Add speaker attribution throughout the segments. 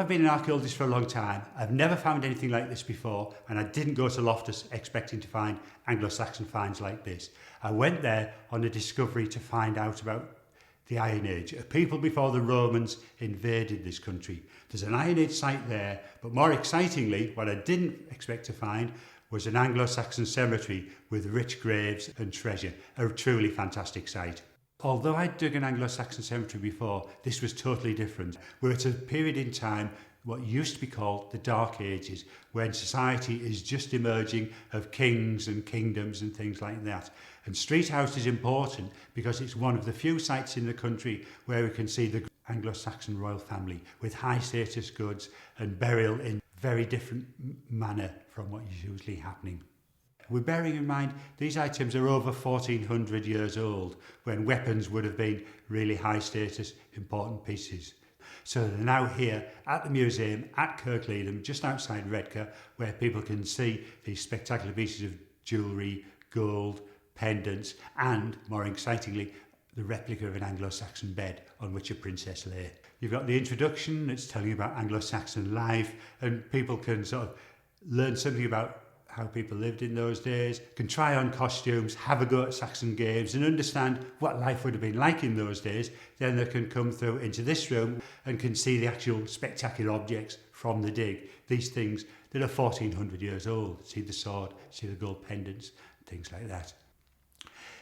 Speaker 1: I've been an archaeologist for a long time, I've never found anything like this before, and I didn't go to Loftus expecting to find Anglo-Saxon finds like this. I went there on a discovery to find out about the Iron Age, a people before the Romans invaded this country. There's an Iron Age site there, but more excitingly, what I didn't expect to find was an Anglo-Saxon cemetery with rich graves and treasure, a truly fantastic site. Although I'd dug an Anglo-Saxon cemetery before, this was totally different. We're at a period in time, what used to be called the Dark Ages, when society is just emerging of kings and kingdoms and things like that. And Street House is important because it's one of the few sites in the country where we can see the Anglo-Saxon royal family with high status goods and burial in very different manner from what is usually happening. We're bearing in mind these items are over 1400 years old, when weapons would have been really high status, important pieces. So they're now here at the museum at Kirkleatham, just outside Redcar, where people can see these spectacular pieces of jewellery, gold, pendants, and, more excitingly, the replica of an Anglo-Saxon bed on which a princess lay. You've got the introduction, it's telling you about Anglo-Saxon life, and people can sort of learn something about how people lived in those days, can try on costumes, have a go at Saxon games and understand what life would have been like in those days. Then they can come through into this room and can see the actual spectacular objects from the dig. These things that are 1400 years old. See the sword, see the gold pendants, things like that.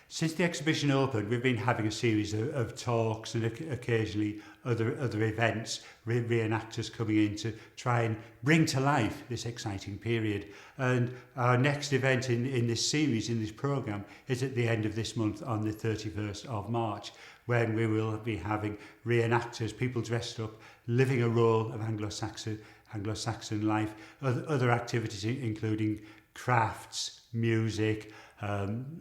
Speaker 1: Since the exhibition opened, we've been having a series of talks and occasionally other events, reenactors coming in to try and bring to life this exciting period. And our next event in this series, in this programme, is at the end of this month on the 31st of March, when we will be having reenactors, people dressed up, living a role of Anglo-Saxon life, other activities including crafts, music.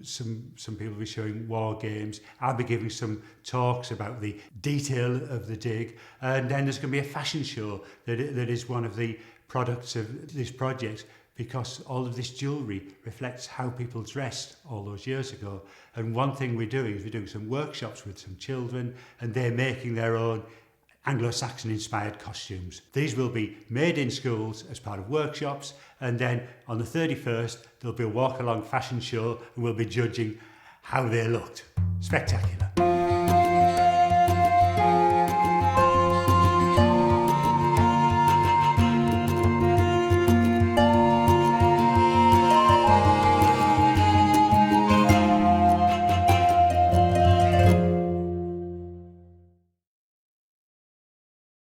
Speaker 1: Some people will be showing war games. I'll be giving some talks about the detail of the dig, and then there's going to be a fashion show that is one of the products of this project, because all of this jewellery reflects how people dressed all those years ago. And one thing we're doing some workshops with some children, and they're making their own Anglo-Saxon inspired costumes. These will be made in schools as part of workshops, and then on the 31st there'll be a walk along fashion show and we'll be judging how they looked. Spectacular.